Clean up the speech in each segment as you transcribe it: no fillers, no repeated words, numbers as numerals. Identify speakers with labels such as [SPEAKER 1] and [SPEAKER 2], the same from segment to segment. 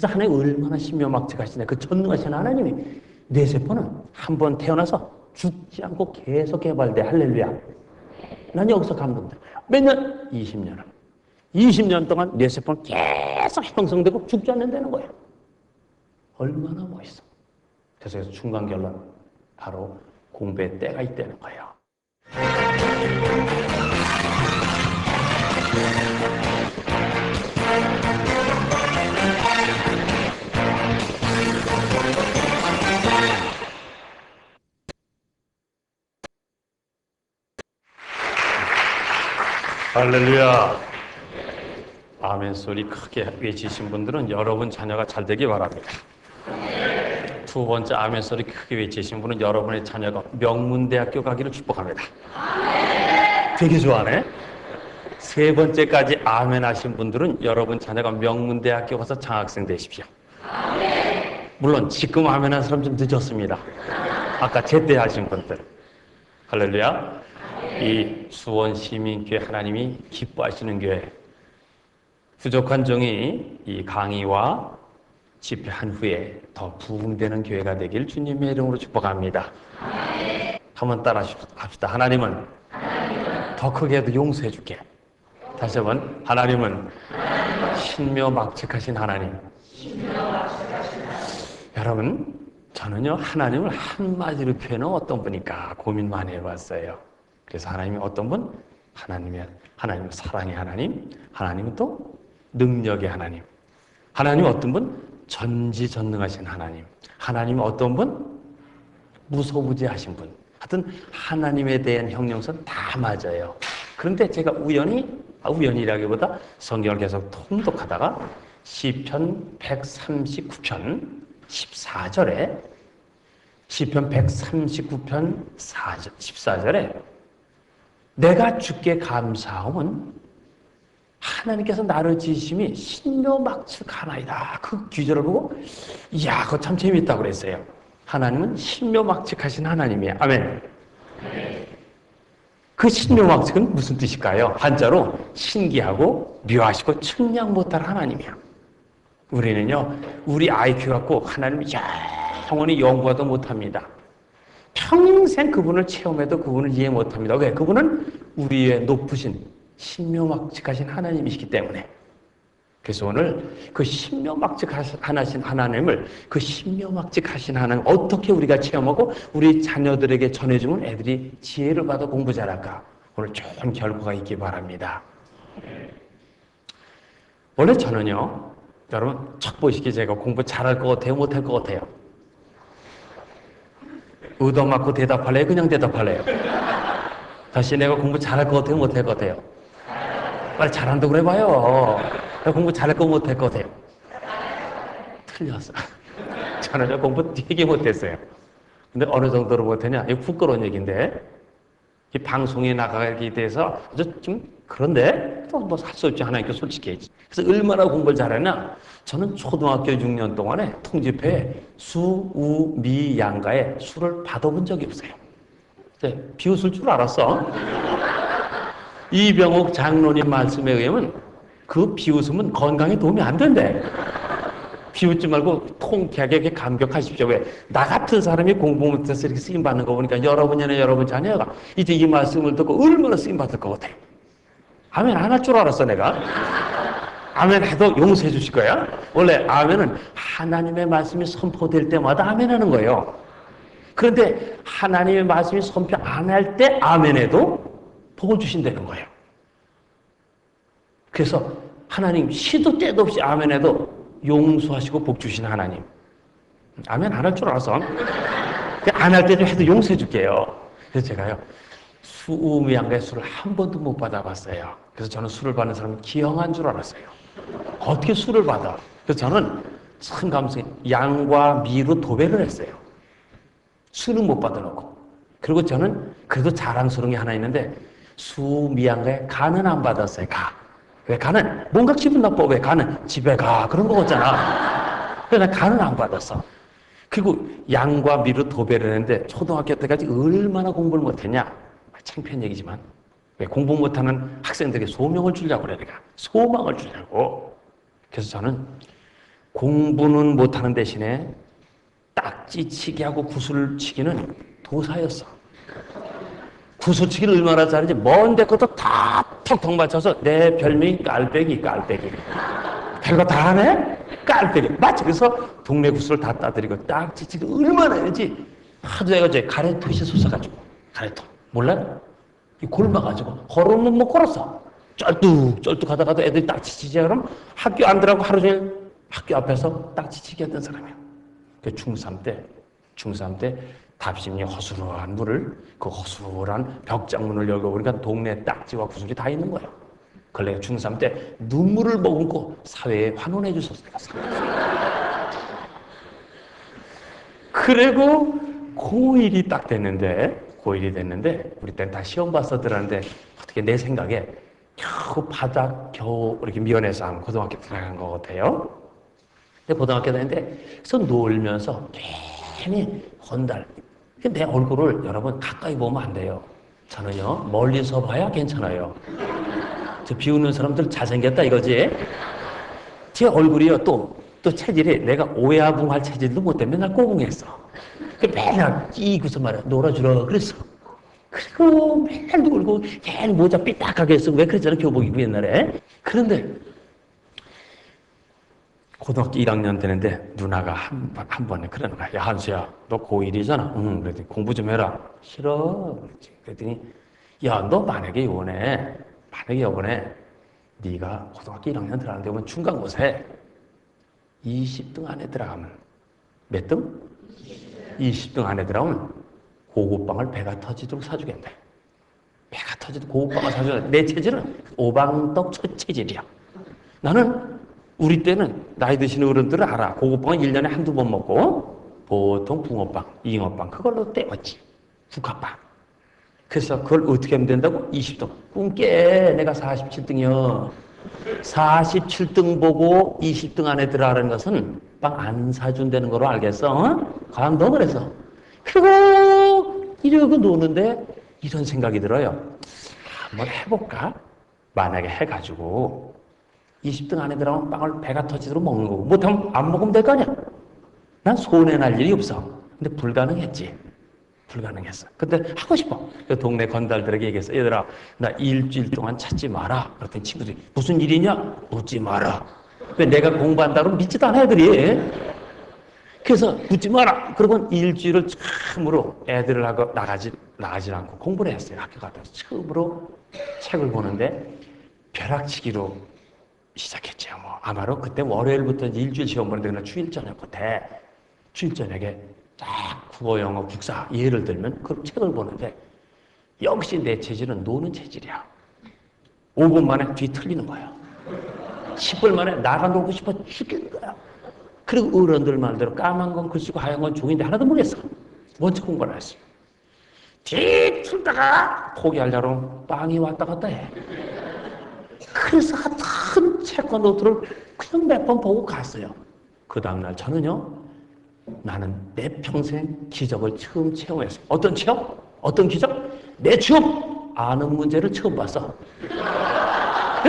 [SPEAKER 1] 그래서 하나님 얼마나 신묘막측하시냐. 그 전능하신 하나님이 뇌세포는 한 번 태어나서 죽지 않고 계속 개발돼. 할렐루야. 난 여기서 감동돼요. 몇 년? 20년을. 20년 동안 뇌세포는 계속 형성되고 죽지 않는다는 거예요. 얼마나 멋있어. 그래서 중간 결론, 바로 공부의 때가 있다는 거예요. 할렐루야. 아멘 소리 크게 외치신 분들은 여러분 자녀가 잘 되기 바랍니다. 두 번째 아멘 소리 크게 외치신 분은 여러분의 자녀가 명문대학교 가기를 축복합니다. 되게 좋아하네. 세 번째까지 아멘 하신 분들은 여러분 자녀가 명문대학교 가서 장학생 되십시오. 물론 지금 아멘 한 사람 좀 늦었습니다. 아까 제때 하신 분들. 할렐루야. 이 수원시민교회 하나님이 기뻐하시는 교회, 부족한 종이 이 강의와 집회한 후에 더 부흥되는 교회가 되길 주님의 이름으로 축복합니다. 한번 따라 합시다. 하나님은 더 크게 해도 용서해 줄게. 다시 한번, 하나님은 신묘막측하신 하나님. 여러분, 저는요 하나님을 한마디로 표현은 어떤 분일까 고민 많이 해봤어요. 그래서 하나님이 어떤 분? 하나님은 사랑의 하나님, 하나님은 또 능력의 하나님, 하나님은 어떤 분? 전지전능하신 하나님, 하나님은 어떤 분? 무소부재하신 분. 하여튼 하나님에 대한 형용사는 다 맞아요. 그런데 제가 우연이라기보다 성경을 계속 통독하다가 시편 139편 14절에 시편 139편 14절에 내가 주께 감사함은 하나님께서 나를 지으심이 신묘막측하나이다. 그 귀절을 보고 이야 그거 참 재밌다고 그랬어요. 하나님은 신묘막측하신 하나님이에요. 아멘. 그 신묘막측은 무슨 뜻일까요? 한자로 신기하고 묘하시고 측량 못할 하나님이야. 우리는요 우리 IQ 갖고 하나님을 영원히 연구하도 못합니다. 평생 그분을 체험해도 그분을 이해 못합니다. 왜? 그분은 우리의 높으신 신묘막측하신 하나님이시기 때문에. 그래서 오늘 그 신묘막측하신 하나님을, 그 신묘막측하신 하나님 어떻게 우리가 체험하고 우리 자녀들에게 전해주면 애들이 지혜를 받아 공부 잘할까? 오늘 좋은 결과가 있기 바랍니다. 원래 저는요 여러분 첫 보시기에 제가 공부 잘할 것 같아요? 못할 것 같아요? 의도 맞고 대답할래요? 그냥 대답할래요? 다시 내가 공부 잘할 것 같아요? 못할 것 같아요? 빨리 잘한다고 그래봐요. 내가 공부 잘할 거 못할 것 같아요? 틀렸어. 저는 공부 되게 못했어요. 근데 어느 정도로 못했냐? 이거 부끄러운 얘기인데 이 방송에 나가기 대해서 아주 좀 그런데 또 뭐 할 수 없지 하나님께 솔직히. 그래서 얼마나 공부를 잘했나? 저는 초등학교 6년 동안에 통집회에 수, 우, 미, 양가에 수를 받아본 적이 없어요. 네, 비웃을 줄 알았어. 이병옥 장로님 말씀에 의하면 그 비웃음은 건강에 도움이 안 된대. 비웃지 말고 통쾌하게 감격하십시오. 왜? 나 같은 사람이 공부 못해서 이렇게 쓰임받는 거 보니까 여러분이나 여러분 자녀가 이제 이 말씀을 듣고 얼마나 쓰임받을 것 같아요. 아멘 안 할 줄 알았어 내가. 아멘 해도 용서해 주실 거야. 원래 아멘은 하나님의 말씀이 선포될 때마다 아멘 하는 거예요. 그런데 하나님의 말씀이 선포 안 할 때 아멘 해도 복을 주신다는 거예요. 그래서 하나님 시도 때도 없이 아멘 해도 용서하시고 복 주신 하나님. 아멘 안 할 줄 알았어. 안 할 때도 해도 용서해 줄게요. 그래서 제가요 수우미양가의 술을 한 번도 못 받아봤어요. 그래서 저는 술을 받는 사람은 기형한 줄 알았어요. 어떻게 술을 받아? 그래서 저는 참 감사해. 양과 미로 도배를 했어요. 술은 못 받아놓고. 그리고 저는 그래도 자랑스러운 게 하나 있는데 수미양가에 간은 안 받았어요. 가. 왜 가는? 뭔가 기분 나빠. 왜 가는? 집에 가. 그런 거 같잖아. 그래서 난 간은 안 받았어. 그리고 양과 미로 도배를 했는데 초등학교 때까지 얼마나 공부를 못했냐? 창피한 얘기지만 왜 공부 못하는 학생들에게 소명을 주려고 그래 내가. 소망을 주려고. 그래서 저는 공부는 못하는 대신에 딱지치기하고 구슬치기는 도사였어. 구슬치기를 얼마나 잘하는지 먼데 것도 다 턱턱 맞춰서 내 별명이 깔빼기. 별거 다 하네? 깔빼기. 맞지? 그래서 동네 구슬을 다 따드리고 딱지치기 얼마나 했는지 하도 해가지고 가래토시 솟아가지고 가래토 몰라? 이 골마가지고 걸으면 못 걸었어. 쩔뚝 하다가도 애들이 딱지치지 그럼 학교 안 들어가고 하루 종일 학교 앞에서 딱지치기 했던 사람이야. 그 중3 때 답심리 허술한 물을 그 허술한 벽장문을 열고 보니까 동네 딱지와 구슬이 다 있는 거야. 그걸 내가 중3 때 눈물을 머금고 사회에 환원해 줬었어. 그리고 고1이 딱 됐는데 우리 때는 다 시험 봐서 들었는데 어떻게 내 생각에 겨우 바닥 겨우 이렇게 면에서 한 고등학교 들어간 것 같아요. 근데 고등학교 다니는데 그래서 놀면서 괜히 건달 내 얼굴을 여러분 가까이 보면 안 돼요. 저는요 멀리서 봐야 괜찮아요. 저 비웃는 사람들 잘생겼다 이거지. 제 얼굴이요 또 체질이 내가 오야붕할 체질도 못 때문에 맨날 꼬붕했어. 맨날 끼고서 말이야 놀아주라 그랬어. 그리고 맨날 놀고 괜히 모자 삐딱하게 쓰고 왜 그랬잖아 교복 입고 옛날에. 그런데 고등학교 1학년 되는데 누나가 한 번에 그러는 거야. 야 한수야 너 고1이잖아. 응. 그랬더니 공부 좀 해라. 싫어. 그랬더니 야 너 만약에 이번에 네가 고등학교 1학년 들어가는데 오면 중간고사에 20등 안에 들어가면 몇 등? 20등 안에 들어가면 고급방을 배가 터지도록 사주겠네. 배가 터지도록 고급방을 사주겠네. 내 체질은 오방떡 첫 체질이야. 나는 우리 때는 나이 드신 어른들은 알아. 고급빵은 1년에 한두 번 먹고 보통 붕어빵, 잉어빵 그걸로 때웠지. 국화빵. 그래서 그걸 어떻게 하면 된다고? 20등. 꿈깨 내가 47등이요. 47등 보고 20등 안에 들어가는 것은 빵 안 사준다는 거로 알겠어? 어? 과연 너 그래서. 그리고 이러고 노는데 이런 생각이 들어요. 한번 해볼까? 만약에 해가지고 20등 안에 들어가면 빵을 배가 터지도록 먹는 거고 못하면 안 먹으면 될 거 아니야. 난 손해날 일이 없어. 근데 불가능했지. 불가능했어. 근데 하고 싶어. 그 동네 건달들에게 얘기했어. 얘들아 나 일주일 동안 찾지 마라. 그랬더니 친구들이 무슨 일이냐? 묻지 마라. 왜 내가 공부한다 그러면 믿지도 않아 애들이. 그래서 묻지 마라. 그러고 일주일을 처음으로 애들을 하고 나가지 않고 공부를 했어요. 학교 가서 처음으로 책을 보는데 벼락치기로 시작했죠. 뭐 아마도 그때 월요일부터 일주일 시험 보는데 그날 주일 저녁 끝에 주일 저녁에 딱 국어, 영어, 국사 예를 들면 그 책을 보는데 역시 내 체질은 노는 체질이야. 5분 만에 뒤 틀리는 거야. 10분 만에 나가 놀고 싶어 죽이는 거야. 그리고 어른들 말대로 까만 건 글쓰고 하얀 건 종인데 하나도 모르겠어. 원체 공부를 했어. 뒤 틀다가 포기하려고 빵이 왔다 갔다 해. 그래서 큰 책과 노트를 그냥 몇 번 보고 갔어요. 그 다음날 저는요, 나는 내 평생 기적을 처음 체험했어요. 어떤 체험? 어떤 기적? 내 취업 아는 문제를 처음 봤어.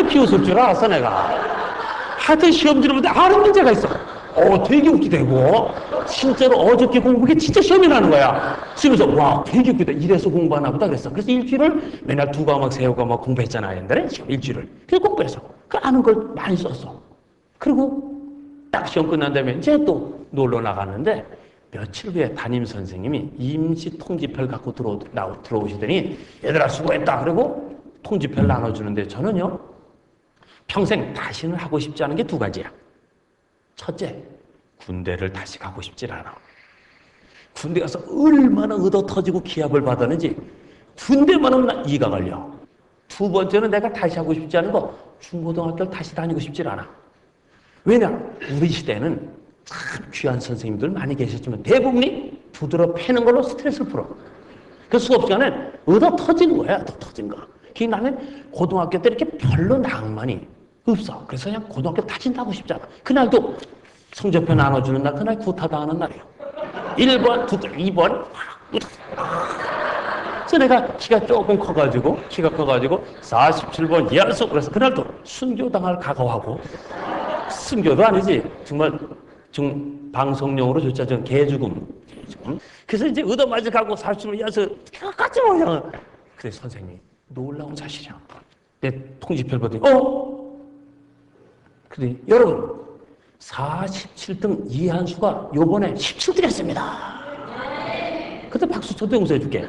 [SPEAKER 1] 비웃을 줄 알았어 내가. 하여튼 시험 들으면 아는 문제가 있어. 되게 웃기다 이거. 실제로 어저께 공부한 게 진짜 시험이 나는 거야. 그래서 와 되게 웃기다. 이래서 공부하나 보다 그랬어. 그래서 일주일을 맨날 2과목 3과목 공부했잖아 옛날에. 일주일을. 그래서 공부해서 그 아는 걸 많이 썼어. 그리고 딱 시험 끝난 다음에 이제 또 놀러 나갔는데 며칠 후에 담임 선생님이 임시 통지표를 갖고 들어오시더니 얘들아 수고했다. 그리고 통지표를 나눠주는데 저는요 평생 다시는 하고 싶지 않은 게 2가지야. 첫째, 군대를 다시 가고 싶질 않아. 군대 가서 얼마나 얻어 터지고 기합을 받았는지 군대만 하면 나 이가 걸려. 2번째는 내가 다시 하고 싶지 않은 거 중고등학교를 다시 다니고 싶질 않아. 왜냐? 우리 시대는 참 귀한 선생님들 많이 계셨지만 대부분이 두드러 패는 걸로 스트레스를 풀어. 그 수업 시간에 얻어 터지는 거야. 얻어 터진 거. 나는 고등학교 때 이렇게 별로 낭만이 없어. 그래서 그냥 고등학교 다진다고 싶지 않아. 그날도 성적표 나눠주는 날 그날 구타다 하는 날이야. 1번, 2번. 그래서 내가 키가 조금 커가지고 47번 이하수. 그래서 그날도 순교당할 각오하고 순교도 아니지. 정말 방송용으로 진짜 좀 개죽음. 그래서 이제 얻어맞아 가고 살수를 위해서 끝까지 그냥. 그래 선생님 놀라운 사실이야. 내 통지표를 보더니 그래 여러분 47등 이한수가 요번에 17등 했습니다. 그때 박수 쳐도 용서해 줄게.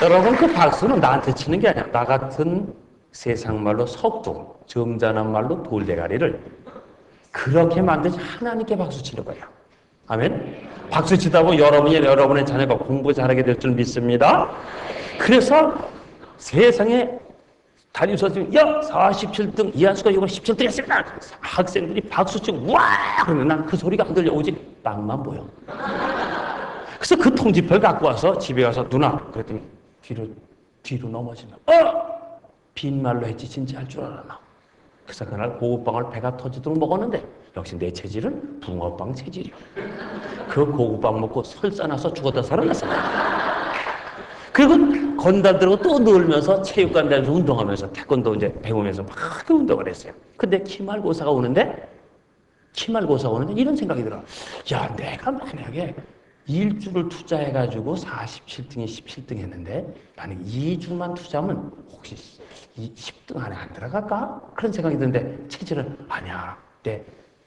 [SPEAKER 1] 여러분 그 박수는 나한테 치는 게 아니야. 나 같은 세상 말로 석동, 점잖은 말로 돌대가리를 그렇게 만드신 하나님께 박수 치는 거예요. 아멘. 박수 치다 보면 여러분의 자녀가 공부 잘하게 될 줄 믿습니다. 그래서 세상에 담임서 지금 47등 이한수가 이번 17등 했습니다. 학생들이 박수 치고 와 그러면 난 그 소리가 안 들려오지 빵만 보여. 그래서 그 통지표를 갖고 와서 집에 가서 누나 그랬더니 뒤로 넘어지면 빈말로 했지 진짜 할 줄 알았나. 그래서 그날 고구빵을 배가 터지도록 먹었는데 역시 내 체질은 붕어빵 체질이야. 그 고구빵 먹고 설사나서 죽었다 살아났어. 그리고 건달 들고 또 놀면서 체육관 다니면서 운동하면서 태권도 이제 배우면서 막 운동을 했어요. 근데 기말고사가 오는데 이런 생각이 들어. 야, 내가 만약에 1주를 투자해가지고 47등이 17등 했는데 나는 2주만 투자하면 혹시 10등 안에 안 들어갈까? 그런 생각이 드는데 체질은 아니야.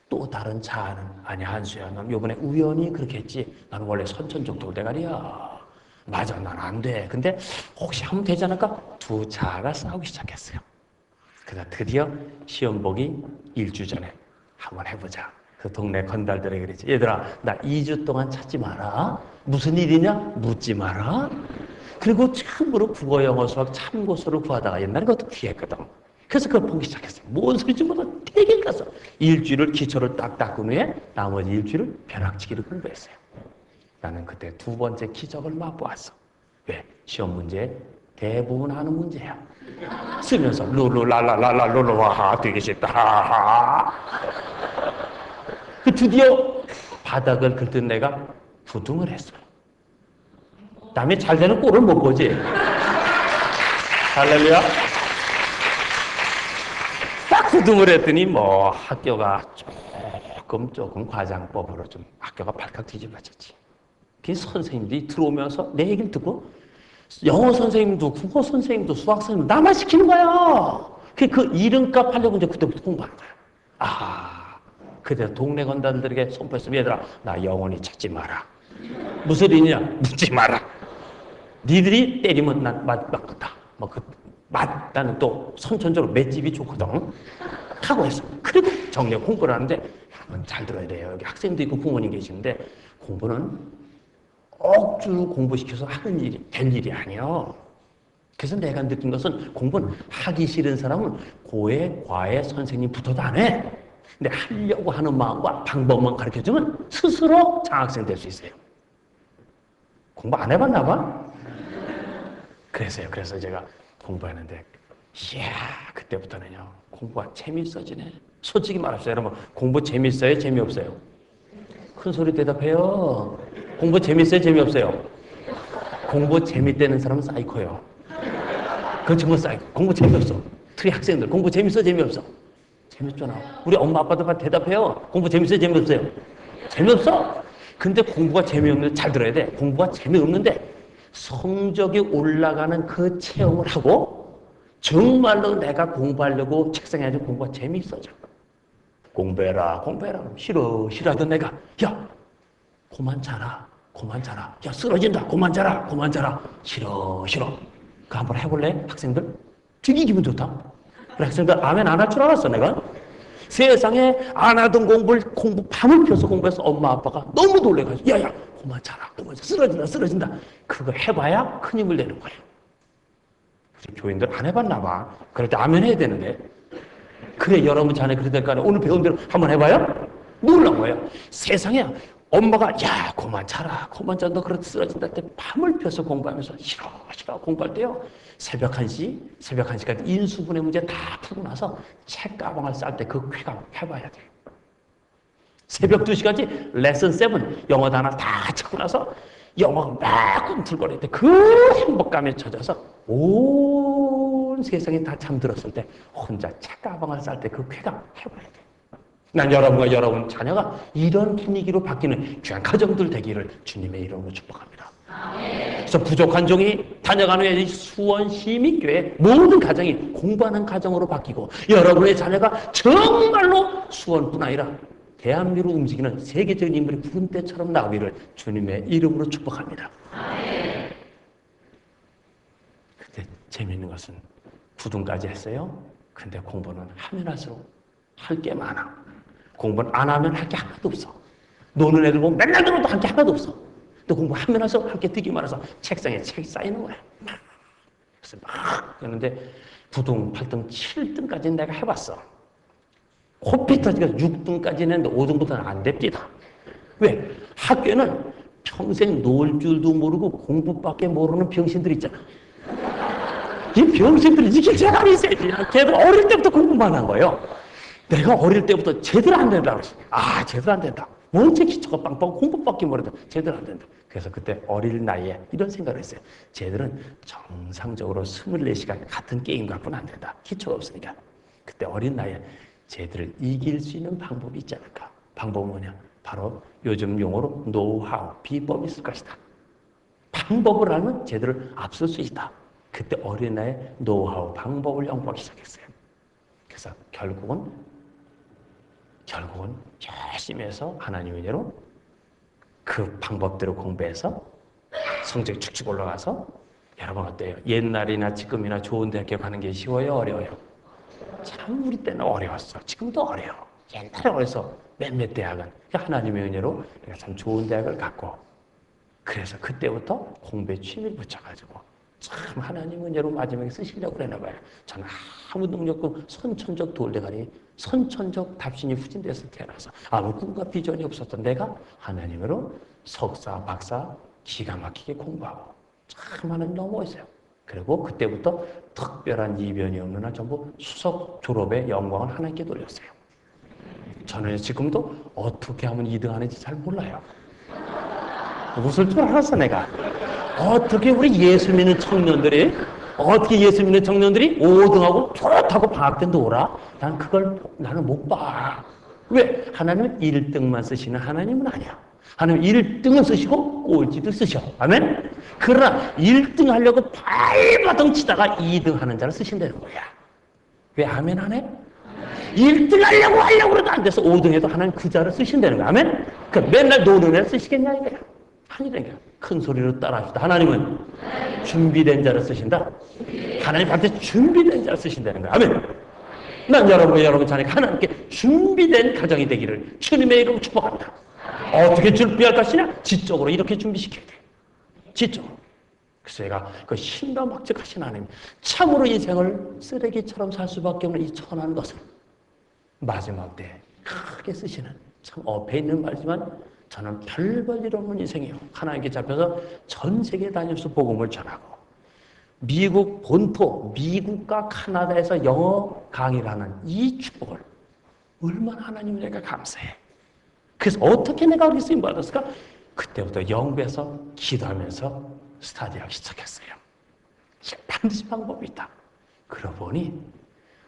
[SPEAKER 1] 또 다른 자아는 아니야. 한수야. 넌 요번에 우연히 그렇게 했지. 나는 원래 선천적 돌대가리야. 맞아. 난 안 돼. 근데 혹시 하면 되지 않을까? 두 자아가 싸우기 시작했어요. 그래서 드디어 시험 보기 1주 전에 한번 해보자. 그 동네 건달들에게 그랬지. 얘들아, 나 2주 동안 찾지 마라. 무슨 일이냐? 묻지 마라. 그리고 처음으로 국어, 영어, 수학 참고서를 구하다가 옛날에 그것도 귀했거든. 그래서 그걸 보기 시작했어요. 뭔 소리인지 몰라 되게 가서 일주일을 기초를 딱 닦은 후에 나머지 일주일을 벼락치기를 공부했어요. 나는 그때 두 번째 기적을 맛보았어. 왜? 시험 문제 대부분 하는 문제야. 쓰면서 룰루랄랄랄라 룰루와하 되게 쉽다 하하. 그 드디어 바닥을 긁던 내가 부둥을 했어요. 남의 잘 되는 꼴을 못 보지. 할렐루야. 딱 부둥을 했더니 뭐 학교가 조금 과장법으로 좀 학교가 발칵 뒤집어졌지. 그 선생님들이 들어오면서 내 얘기를 듣고 영어 선생님도 국어 선생님도 수학 선생님도 나만 시키는 거야. 그 이름값 하려고 이제 그때부터 공부하는 거야. 그때 동네 건단들에게 선포했으면 얘들아 나 영원히 찾지 마라. 무슨 일이냐? 묻지 마라. 니들이 때리면 난 맞겠다. 나는 또 선천적으로 맷집이 좋거든. 각오했어. 그리고 정력 공부를 하는데 한번 잘 들어야 돼요. 여기 학생도 있고 부모님 계시는데 공부는 억지로 공부시켜서 하는 일이 될 일이 아니에요. 그래서 내가 느낀 것은 공부는 하기 싫은 사람은 고에 과에 선생님 붙어도 안 해. 근데 하려고 하는 마음과 방법만 가르쳐주면 스스로 장학생 될 수 있어요. 공부 안 해봤나 봐? 그래서 제가 공부하는데 이야 그때부터는요 공부가 재밌어지네. 솔직히 말합시다. 여러분 공부 재밌어요? 재미없어요? 큰 소리 대답해요. 공부 재밌어요? 재미없어요? 공부 재밌다는 사람은 사이코예요. 그건 정말 사이코. 공부 재미없어. 특히 학생들 공부 재밌어? 재미없어? 재밌잖아. 우리 엄마 아빠도 대답해요. 공부 재밌어요? 재미없어요? 재미없어? 근데 공부가 재미없는데 잘 들어야 돼. 공부가 재미없는데 성적이 올라가는 그 체험을 하고 정말로 내가 공부하려고 책상에 앉아 공부가 재미있어져. 공부해라. 싫어하던 내가 야 그만 자라. 야 쓰러진다. 그만 자라. 싫어. 그거 한번 해볼래? 학생들? 되게 기분 좋다. 학생들 아멘 안 할 줄 알았어 내가. 세상에 안 하던 공부 밤을 펴서 공부해서 엄마 아빠가 너무 놀래가지고 야야 그만 자라. 쓰러진다. 그거 해봐야 큰 힘을 내는 거예요. 우리 교인들 안 해봤나 봐. 그럴 때 아멘 해야 되는데. 그래 여러분 자네 그럴 때까지 오늘 배운 대로 한번 해봐요? 놀란 거예요. 세상에 엄마가 야 그만 자라. 너 그렇게 쓰러진다 때 밤을 펴서 공부하면서 싫어 공부할 때요. 새벽 1시까지 인수분해 문제 다 풀고 나서 책가방을 쌀 때 그 쾌감 해봐야 돼요. 새벽 2시까지 레슨 7 영어 단어 다 찾고 나서 영어 막 꿈틀거릴 때 그 행복감에 젖어서 올 온 세상이 다 잠들었을 때 혼자 책가방을 쌀 때 그 쾌감 해봐야 돼. 난 여러분과 여러분 자녀가 이런 분위기로 바뀌는 귀한 가정들 되기를 주님의 이름으로 축복합니다. 그래서 부족한 종이 다녀간 후에 수원 시민교회 모든 가정이 공부하는 가정으로 바뀌고 여러분의 자녀가 정말로 수원뿐 아니라 대한민국을 움직이는 세계적인 인물이 부른 때처럼 나오기를 주님의 이름으로 축복합니다. 근데 재미있는 것은 구dun까지 했어요. 근데 공부는 하면 할수록 할 게 많아. 공부는 안 하면 할 게 하나도 없어. 노는 애들 보면 맨날 들어도 할 게 하나도 없어. 또 공부하면 할수록 할 게 되게 많아서 책상에 책이 쌓이는 거야. 그래서 막 그런데 9등, 8등, 7등까지는 내가 해봤어. 코피 터지가 6등까지는 했는데 5등부터는 안 됩니다. 왜? 학교에는 평생 놀 줄도 모르고 공부밖에 모르는 병신들 있잖아. 이 병신들이 이길 재간이 있어야지. 걔들 어릴 때부터 공부만 한 거예요. 내가 어릴 때부터 제대로 안 된다고 그랬어. 아, 제대로 안 된다. 원체 기초가 빵빵 공부밖에 모르다. 제대로 안 된다. 그래서 그때 어릴 나이에 이런 생각을 했어요. 쟤들은 정상적으로 24시간 같은 게임 갖고는 안 된다. 기초가 없으니까. 그때 어린 나이에 쟤들을 이길 수 있는 방법이 있지 않을까. 방법은 뭐냐? 바로 요즘 용어로 노하우, 비법이 있을 것이다. 방법을 알면 쟤들을 앞설 수 있다. 그때 어린 나이에 노하우, 방법을 연구하기 시작했어요. 그래서 결국은 열심히 해서 하나님의 은혜로 그 방법대로 공부해서 성적이 축축 올라가서 여러분 어때요? 옛날이나 지금이나 좋은 대학교 가는 게 쉬워요? 어려워요? 참 우리 때는 어려웠어. 지금도 어려워. 옛날에 어려서 몇몇 대학은 하나님의 은혜로 내가 참 좋은 대학을 갔고 그래서 그때부터 공부에 취미를 붙여가지고 참 하나님 은혜로 마지막에 쓰시려고 그러나 봐요. 저는 아무 능력 없고 선천적 돌대가리, 선천적 답신이 후진돼서 태어나서 아무 꿈과 비전이 없었던 내가 하나님으로 석사, 박사 기가 막히게 공부하고 참 하나님 너무 멋있어요. 그리고 그때부터 특별한 이변이 없는 한 전부 수석 졸업의 영광을 하나님께 돌렸어요. 저는 지금도 어떻게 하면 2등 하는지 잘 몰라요. 웃을 줄 알았어 내가. 어떻게 우리 예수 믿는 청년들이 5등하고 좋다고 방학 때 놀아? 난 그걸 나는 못 봐. 왜? 하나님은 1등만 쓰시는 하나님은 아니야. 하나님 1등은 쓰시고 꼴찌도 쓰셔. 아멘? 그러나 1등 하려고 발바닥 치다가 2등 하는 자를 쓰신다는 거야. 왜 아멘 안 해? 1등 하려고 그래도 안 돼서 5등 해도 하나님 그 자를 쓰신다는 거야. 아멘? 그 맨날 노는 애를 쓰시겠냐 이거야. 아니라니까. 큰 소리로 따라합시다. 하나님은 준비된 자를 쓰신다. 하나님한테 준비된 자를 쓰신다는 거야. 아멘. 난 여러분 자녀가 하나님께 준비된 가정이 되기를 주님의 이름으로 축복합니다. 어떻게 준비할 것이냐? 지적으로 이렇게 준비시켜야 돼. 지적으로. 그래서 제가 그 신가막측하신 하나님, 참으로 인생을 쓰레기처럼 살 수밖에 없는 이 천한 것을 마지막 때 크게 쓰시는, 참 어폐 있는 말이지만 저는 별 일 없는 인생이에요. 하나님께 잡혀서 전 세계 다니면서 복음을 전하고 미국 본토, 미국과 카나다에서 영어 강의를 하는 이 축복을 얼마나 하나님 내가 감사해. 그래서 어떻게 내가 그렇게 쓰임 받았을까? 그때부터 영국에서 기도하면서 스타디하기 시작했어요. 반드시 방법이 있다. 그러고 보니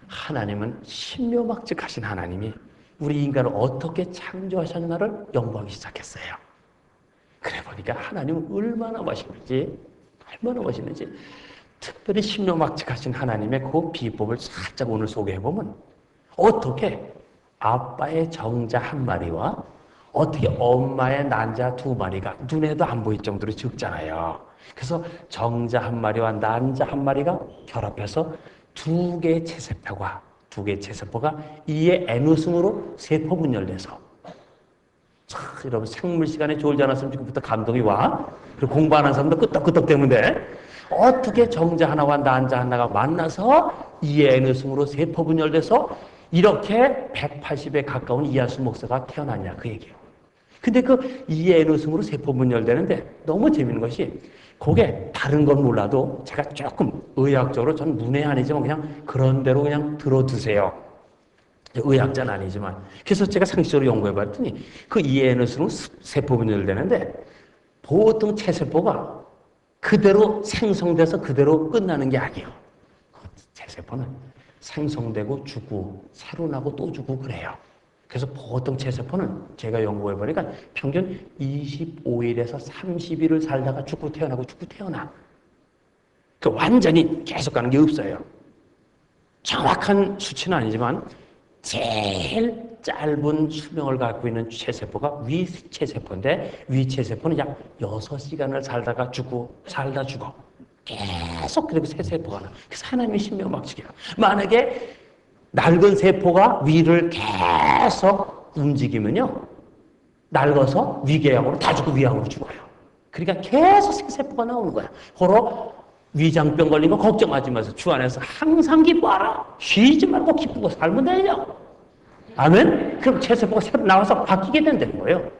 [SPEAKER 1] 하나님은 신묘막측하신 하나님이 우리 인간을 어떻게 창조하셨나를 연구하기 시작했어요. 그래 보니까 하나님은 얼마나 멋있는지 특별히 신묘막측하신 하나님의 그 비법을 살짝 오늘 소개해보면 어떻게 아빠의 정자 한 마리와 어떻게 엄마의 난자 두 마리가 눈에도 안 보일 정도로 적잖아요. 그래서 정자 한 마리와 난자 한 마리가 결합해서 두 개의 체세포가 2의 N웃음으로 세포 분열돼서 여러분 생물 시간에 졸지 않았으면 지금부터 감동이 와. 그리고 공부하는 사람도 끄떡끄떡 되는데 어떻게 정자 하나와 난자 하나가 만나서 2의 N웃음으로 세포 분열돼서 이렇게 180에 가까운 이하수 목사가 태어났냐 그 얘기예요. 근데 그 2의 N웃음으로 세포 분열되는데 너무 재밌는 것이 그게 다른 건 몰라도 제가 조금 의학적으로 저는 문외 아니지만 그냥 그런 대로 그냥 들어두세요. 의학자는 아니지만. 그래서 제가 상식적으로 연구해 봤더니 그 ENS로 세포 분열되는데 보통 체세포가 그대로 생성돼서 그대로 끝나는 게 아니에요. 체세포는 생성되고 죽고 새로 나고 또 죽고 그래요. 그래서 보통 체세포는 제가 연구해보니까 평균 25일에서 30일을 살다가 죽고 태어나고 죽고 태어나. 그 완전히 계속 가는 게 없어요. 정확한 수치는 아니지만 제일 짧은 수명을 갖고 있는 체세포가 위체세포인데 위체세포는 약 6시간을 살다가 죽고 살다 죽어. 계속 그렇게 세세포가 나. 그래서 하나님의 신명막측이야. 만약에 낡은 세포가 위를 계속 움직이면요. 낡아서 위궤양으로 다 죽고 위암으로 죽어요. 그러니까 계속 세세포가 나오는 거야. 호로 위장병 걸린 거 걱정하지 마세요. 주 안에서 항상 기뻐하라. 쉬지 말고 기쁘고 살면 되냐. 아멘? 그럼 체세포가 새로 나와서 바뀌게 된다는 거예요.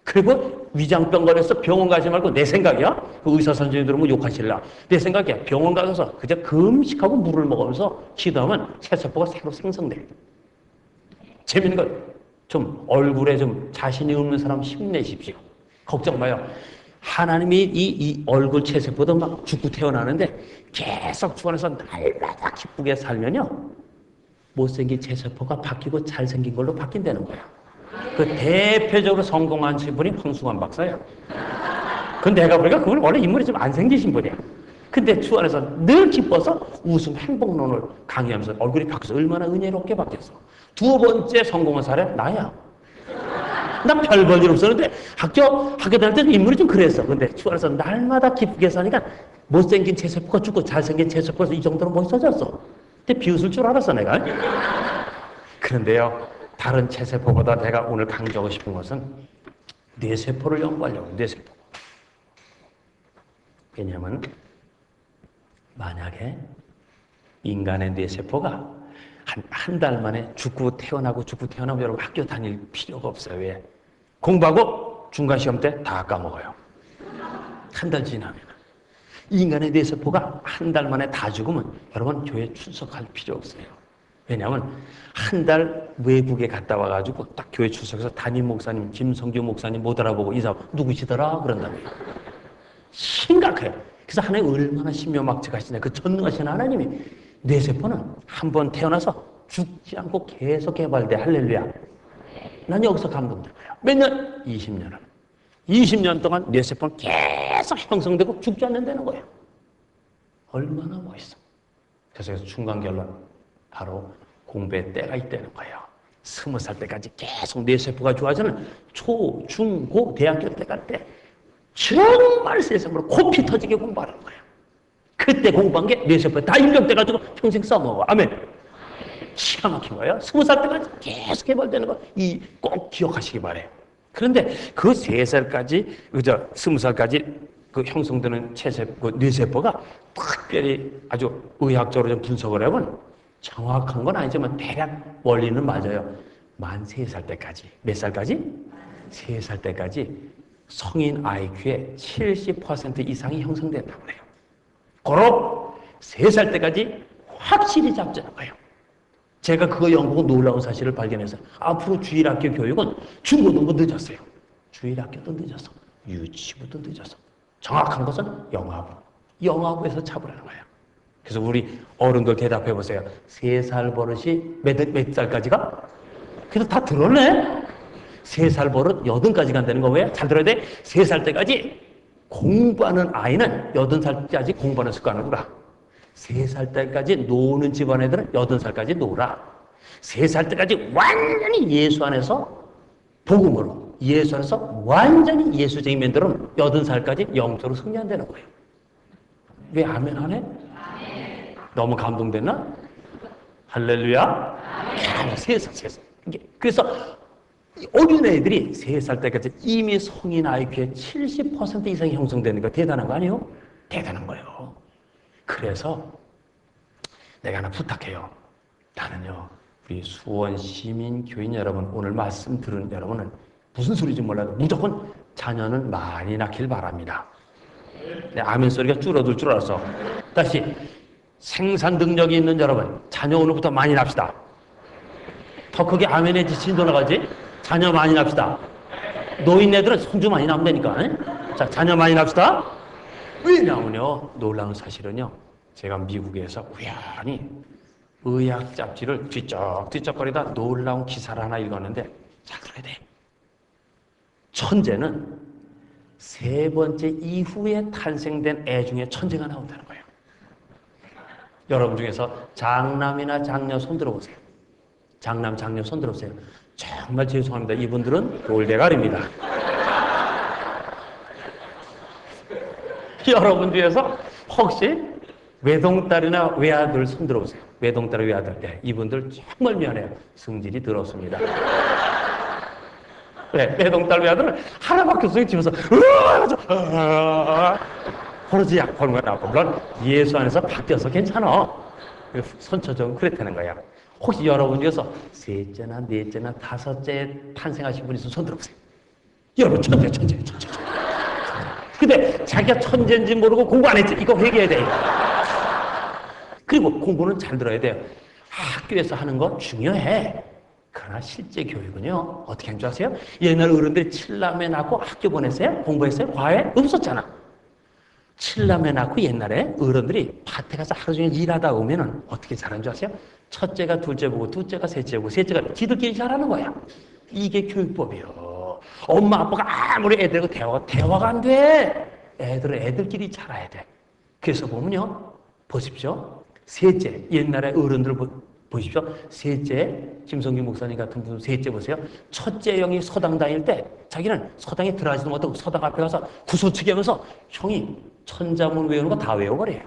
[SPEAKER 1] 그리고 위장병 걸려서 병원 가지 말고 내 생각이야. 그 의사 선생님 들으면 욕하실라. 내 생각이야. 병원 가서 그저 금식하고 물을 먹으면서 기도하면 체세포가 새로 생성돼. 재밌는 건 좀 얼굴에 좀 자신이 없는 사람 힘내십시오. 걱정 마요. 하나님이 이 얼굴 체세포도 막 죽고 태어나는데 계속 주 안에서 날마다 기쁘게 살면요. 못생긴 체세포가 바뀌고 잘생긴 걸로 바뀐다는 거야. 그 대표적으로 성공한 분이 황승환 박사예요. 근데 내가 보니까 그분 원래 인물이 좀 안 생기신 분이야. 근데 주 안에서 늘 기뻐서 웃음 행복론을 강의하면서 얼굴이 바뀌어서 얼마나 은혜롭게 바뀌었어. 두 번째 성공한 사람 나야. 나 별 볼 일 없었는데 학교 다닐 때 인물이 좀 그랬어. 근데 주 안에서 날마다 기쁘게 사니까 못생긴 체세포가 죽고 잘생긴 체세포가 이 정도로 멋있어졌어. 근데 비웃을 줄 알았어 내가. 그런데요. 다른 체세포보다 내가 오늘 강조하고 싶은 것은 뇌세포를 연구하려고. 뇌세포. 왜냐하면 만약에 인간의 뇌세포가 한 달 만에 죽고 태어나면 여러분 학교 다닐 필요가 없어요. 왜? 공부하고 중간 시험 때 다 까먹어요. 한 달 지나면. 인간의 뇌세포가 한 달 만에 다 죽으면 여러분 교회 출석할 필요 없어요. 왜냐하면 한 달 외국에 갔다 와가지고 딱 교회 출석해서 담임 목사님, 김성규 목사님 못 알아보고 이 사람 누구시더라? 그런다고요. 심각해요. 그래서 하나님 얼마나 신묘막측하시냐. 그 전능하신 하나님이 뇌세포는 한 번 태어나서 죽지 않고 계속 개발돼. 할렐루야. 난 여기서 감동된 거예요. 몇 년? 20년을. 20년 동안 뇌세포는 계속 형성되고 죽지 않는다는 거예요. 얼마나 멋있어. 그래서 중간 결론. 바로 공부의 때가 있다는 거예요. 20살 때까지 계속 뇌세포가 좋아지는 초, 중, 고, 대학교 때까지 정말 세상으로 코피 터지게 공부하는 거예요. 그때 공부한 게 뇌세포에 다 입력돼가지고 평생 써먹어. 아멘. 기가 막힌 거예요. 20살 때까지 계속 개발되는 거. 꼭 기억하시기 바래요. 그런데 그 3살까지, 20살까지 그 형성되는 그 뇌세포가 특별히 아주 의학적으로 좀 분석을 해보면 정확한 건 아니지만 대략 원리는 맞아요. 만 3살 때까지. 몇 살까지? 3살 때까지 성인 IQ의 70% 이상이 형성된다고 그래요. 고로 3살 때까지 확실히 잡자는 거예요. 제가 그거 연구하고 놀라운 사실을 발견해서 앞으로 주일학교 교육은 중고등부 늦었어요. 주일학교도 늦었어. 유치부도 늦었어. 정확한 것은 영아부에서 잡으라는 거예요. 그래서 우리 어른들 대답해 보세요. 3살 버릇이 몇 살까지가? 그래서 다 들었네? 3살 버릇 80까지 간다는 거 왜? 잘 들어야 돼? 3살 때까지 공부하는 아이는 80살까지 공부하는 습관을 두라. 3살 때까지 노는 집안 애들은 8살까지 놀아. 3살 때까지 완전히 예수 안에서 복음으로, 예수 안에서 완전히 예수적인 면들은 8살까지 영적으로 승리한다는 거예요. 왜 아멘 하네? 너무 감동됐나? 할렐루야? 3살. 그래서 어린애들이 3살 때까지 이미 성인 IQ의 70% 이상이 형성되는 거 대단한 거 아니에요? 대단한 거예요. 그래서 내가 하나 부탁해요. 나는요, 우리 수원 시민 교인 여러분, 오늘 말씀 들은 여러분은 무슨 소리인지 몰라도 무조건 자녀는 많이 낳길 바랍니다. 네, 아멘 소리가 줄어들 줄 알았어. 다시 생산 능력이 있는 여러분, 자녀 오늘부터 많이 납시다. 더 크게 아멘의 지친 돌아가지. 자녀 많이 납시다. 노인네들은 손주 많이 나면 되니까. 자, 자녀 많이 납시다. 왜냐하면요, 놀라운 사실은요, 제가 미국에서 우연히 의학 잡지를 뒤적뒤적거리다 놀라운 기사를 하나 읽었는데 잘 들어야 돼. 천재는 세 번째 이후에 탄생된 애 중에 천재가 나온다는 거예요. 여러분 중에서 장남이나 장녀 손 들어보세요. 장남, 장녀 손 들어보세요. 정말 죄송합니다. 이분들은 돌대가리입니다. 여러분 중에서 혹시 외동딸이나 외아들 손 들어보세요. 외동딸, 외아들. 네, 이분들 정말 미안해요. 성질이 더럽습니다. 네, 외동딸, 외아들은 하나밖에 없어요. 집에서 버러지 약 보는 거 나고 물론 예수 안에서 바뀌어서 괜찮아. 선처적으로 그랬다는 거야. 혹시 여러분 중에서 셋째나 넷째나 다섯째 탄생하신 분 있으면 손 들어보세요. 여러분 천재. 근데 자기가 천재인지 모르고 공부 안 했지. 이거 회개해야 돼. 그리고 공부는 잘 들어야 돼요. 학교에서 하는 거 중요해. 그러나 실제 교육은요, 어떻게 하는 줄 아세요? 옛날 어른들이 7남매 낳고 학교 보냈어요? 공부했어요? 과외? 없었잖아. 7남매 낳고 옛날에 어른들이 밭에 가서 하루 종일 일하다 오면은 어떻게 잘하는 줄 아세요? 첫째가 둘째 보고, 둘째가 셋째 보고, 셋째가 지들끼리 잘하는 거야. 이게 교육법이요. 엄마, 아빠가 아무리 애들하고 대화가 안 돼. 애들은 애들끼리 잘해야 돼. 그래서 보면요, 보십시오. 셋째, 옛날에 어른들 보십시오. 셋째, 김성규 목사님 같은 분 셋째 보세요. 첫째 형이 서당 다닐 때 자기는 서당에 들어가지도 못하고 서당 앞에 가서 구소치기 하면서 형이 천자문 외우는 거 다 외워버려요.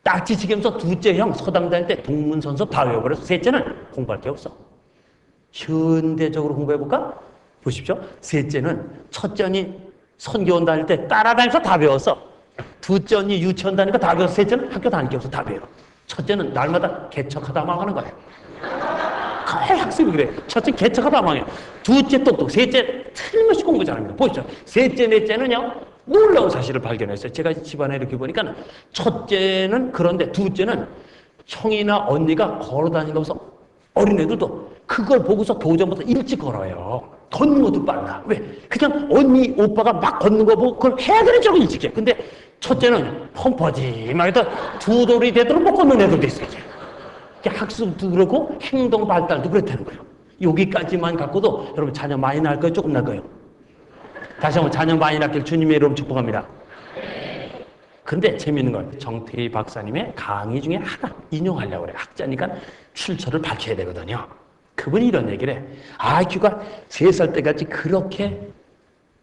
[SPEAKER 1] 딱지치기 하면서 둘째 형 서당 다닐 때 동문선서 다 외워버려서 셋째는 공부할 게 없어. 현대적으로 공부해볼까? 보십시오. 셋째는 첫째 언니 선교원 다닐 때 따라다니면서 다 배웠어. 둘째 언니 유치원 다니니까 다 배웠어. 셋째는 학교 다닐 게 없어. 다 배워. 첫째는 날마다 개척하다 망하는 거야. 거의 학습이 그래. 첫째 개척하다 망해요. 둘째 똑똑, 셋째 틀림없이 공부 잘합니다. 보시죠. 셋째, 넷째는요, 놀라운 사실을 발견했어요. 제가 집안에 이렇게 보니까 첫째는 그런데 둘째는 형이나 언니가 걸어다니면서 어린애들도 그걸 보고서 도전부터 일찍 걸어요. 걷는 것도 빨라. 왜? 그냥 언니, 오빠가 막 걷는 거 보고 그걸 해야 되는 줄 일찍 해. 근데 첫째는 펑퍼짐하게 두 돌이 되도록 못 걷는 애들도 있어요. 학습도 그렇고 행동 발달도 그렇다는 거예요. 여기까지만 갖고도 여러분 자녀 많이 낳을 거예요? 조금 낳을 거예요? 다시 한번 자녀 많이 낳길 주님의 이름으로 축복합니다. 근데 재미있는 건 정태희 박사님의 강의 중에 하나 인용하려고 그래요. 학자니까 출처를 밝혀야 되거든요. 그분이 이런 얘기를 해. IQ가 3살 때까지 그렇게